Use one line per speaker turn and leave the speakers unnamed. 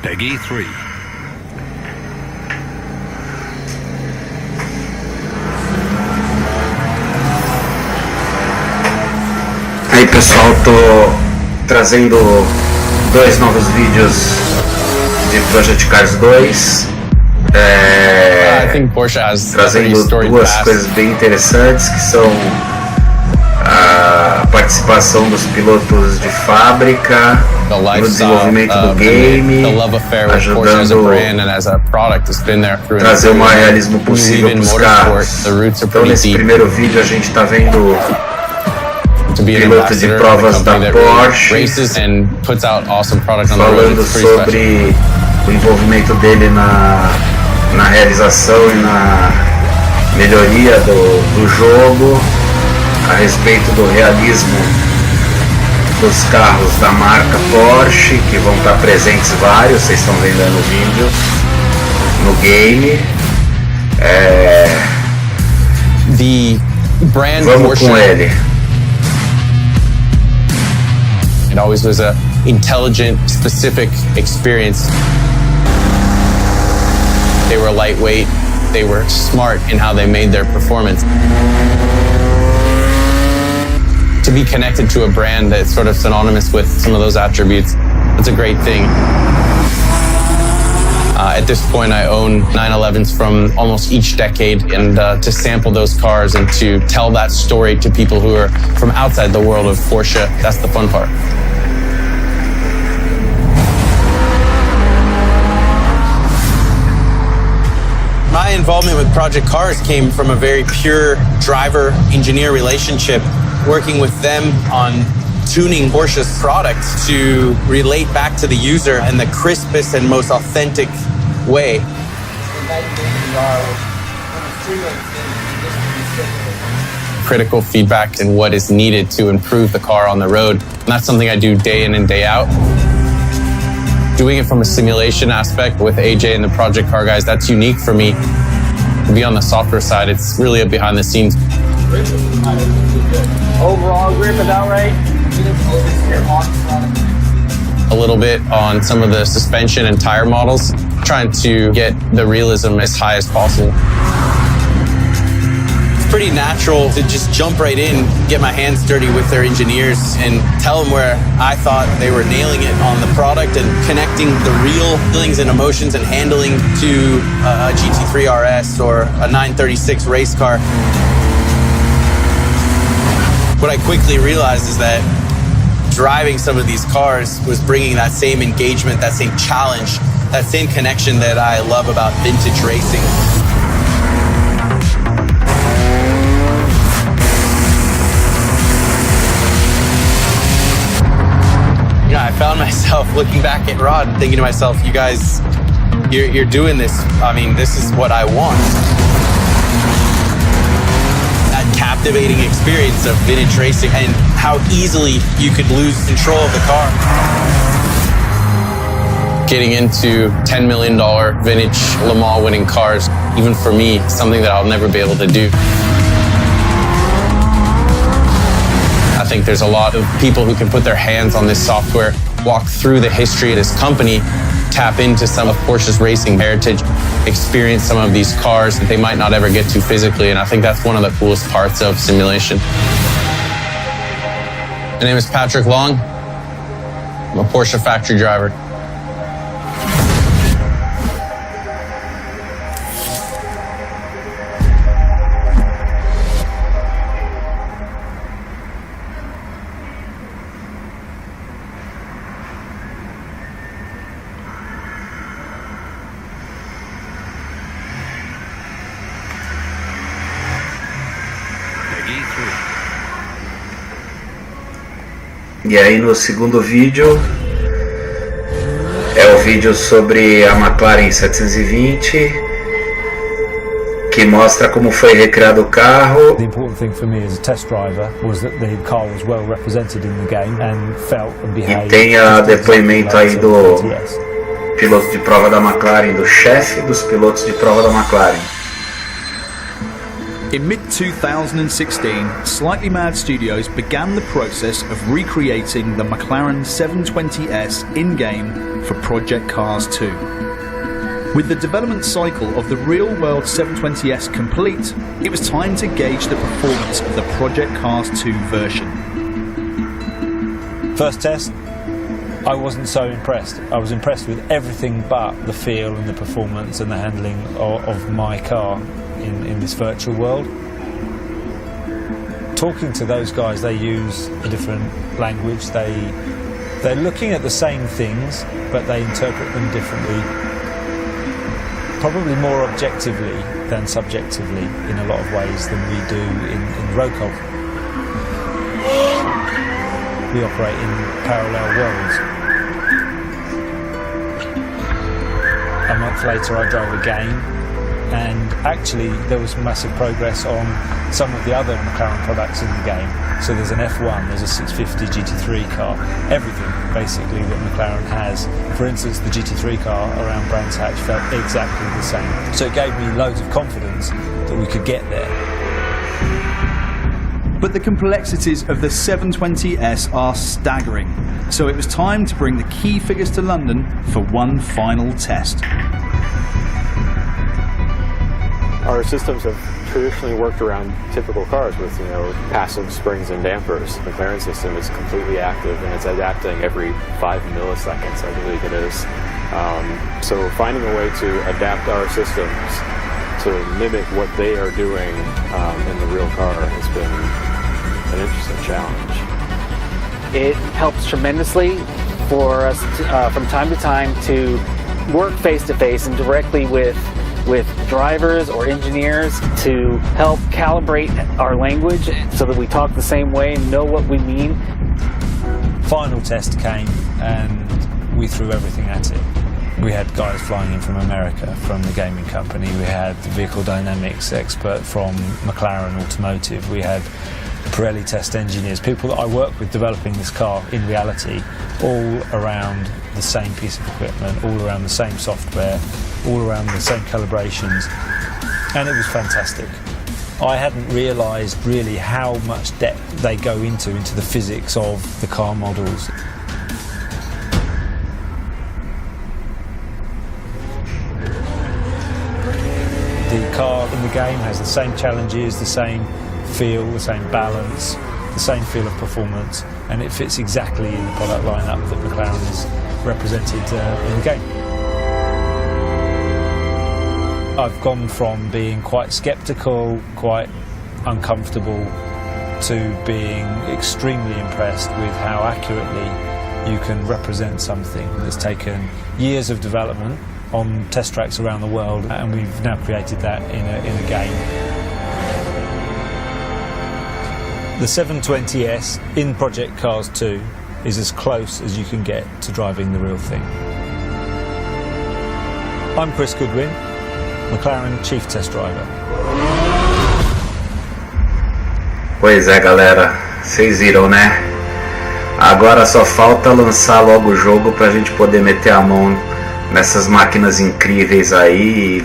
Peggy 3.
Aí pessoal, tô trazendo dois novos vídeos de Project Cars 2. Trazendo duas coisas bem interessantes, que são a participação dos pilotos de fábrica no desenvolvimento do game, ajudando a trazer o maior realismo possível para os carros. Então nesse primeiro vídeo a gente está vendo piloto de provas da Porsche falando sobre o envolvimento dele na realização e na melhoria do jogo, a respeito do realismo dos carros da marca Porsche, que vão estar presentes vários, vocês estão vendo aí no vídeo, no game. Vamos com ele.
It always was a intelligent, specific experience. They were lightweight, they were smart in how they made their performance. To be connected to a brand that's sort of synonymous with some of those attributes, it's a great thing. At this point, I own 911s from almost each decade, and to sample those cars and to tell that story to people who are from outside the world of Porsche, that's the fun part. My involvement with Project Cars came from a very pure driver-engineer relationship, working with them on tuning Porsche's product to relate back to the user in the crispest and most authentic way. Critical feedback and what is needed to improve the car on the road. And that's something I do day in and day out. Doing it from a simulation aspect with AJ and the Project Car guys, that's unique for me. To be on the software side, it's really a behind the scenes.
Overall grip is out right.
A little bit on some of the suspension and tire models, trying to get the realism as high as possible. It's pretty natural to just jump right in, get my hands dirty with their engineers and tell them where I thought they were nailing it on the product and connecting the real feelings and emotions and handling to a GT3 RS or a 936 race car. What I quickly realized is that driving some of these cars was bringing that same engagement, that same challenge, that same connection that I love about vintage racing. Yeah, I found myself looking back at Rod and thinking to myself, you guys, you're doing this. I mean, this is what I want. Captivating experience of vintage racing and how easily you could lose control of the car. Getting into $10 million vintage Le Mans winning cars, even for me, something that I'll never be able to do. I think there's a lot of people who can put their hands on this software, walk through the history of this company, tap into some of Porsche's racing heritage, experience some of these cars that they might not ever get to physically, and I think that's one of the coolest parts of simulation. My name is Patrick Long. I'm a Porsche factory driver.
E aí no segundo vídeo é o vídeo sobre a McLaren 720, que mostra como foi recriado o carro.
The important thing for me as a test driver was that the car was well represented in the game and felt and behaved.
E tem a depoimento aí do piloto de prova da McLaren, do chefe dos pilotos de prova da McLaren.
In mid-2016, Slightly Mad Studios began the process of recreating the McLaren 720S in-game for Project Cars 2. With the development cycle of the real-world 720S complete, it was time to gauge the performance of the Project Cars 2 version.
First test, I wasn't so impressed. I was impressed with everything but the feel and the performance and the handling of my car in this virtual world. Talking to those guys, they use a different language. They're looking at the same things, but they interpret them differently. Probably more objectively than subjectively in a lot of ways than we do in road golf. We operate in parallel worlds. A month later I drove a game, and actually there was massive progress on some of the other McLaren products in the game. So there's an F1, there's a 650 GT3 car, everything basically that McLaren has. For instance, the GT3 car around Brands Hatch felt exactly the same. So it gave me loads of confidence that we could get there.
But the complexities of the 720S are staggering, so it was time to bring the key figures to London for one final test.
Our systems have traditionally worked around typical cars with, passive springs and dampers. The McLaren system is completely active, and it's adapting every 5 milliseconds, I believe it is. So finding a way to adapt our systems to mimic what they are doing in the real car has been an interesting challenge.
It helps tremendously for us to, from time to time to work face-to-face and directly with drivers or engineers to help calibrate our language so that we talk the same way and know what we mean.
Final test came and we threw everything at it. We had guys flying in from America, from the gaming company. We had the vehicle dynamics expert from McLaren Automotive. We had Pirelli test engineers, people that I work with developing this car in reality, all around the same piece of equipment, all around the same software, all around the same calibrations, and it was fantastic. I hadn't realised really how much depth they go into the physics of the car models. The car in the game has the same challenges, the same feel, the same balance, the same feel of performance, and it fits exactly in the product lineup that McLaren is represented in the game. I've gone from being quite sceptical, quite uncomfortable, to being extremely impressed with how accurately you can represent something that's taken years of development on test tracks around the world, and we've now created that in a game. The 720S in Project Cars 2 is as close as you can get to driving the real thing. I'm Chris Goodwin, McLaren Chief Test Driver.
Pois é, galera, vocês viram, né? Agora só falta lançar logo o jogo pra gente poder meter a mão nessas máquinas incríveis aí e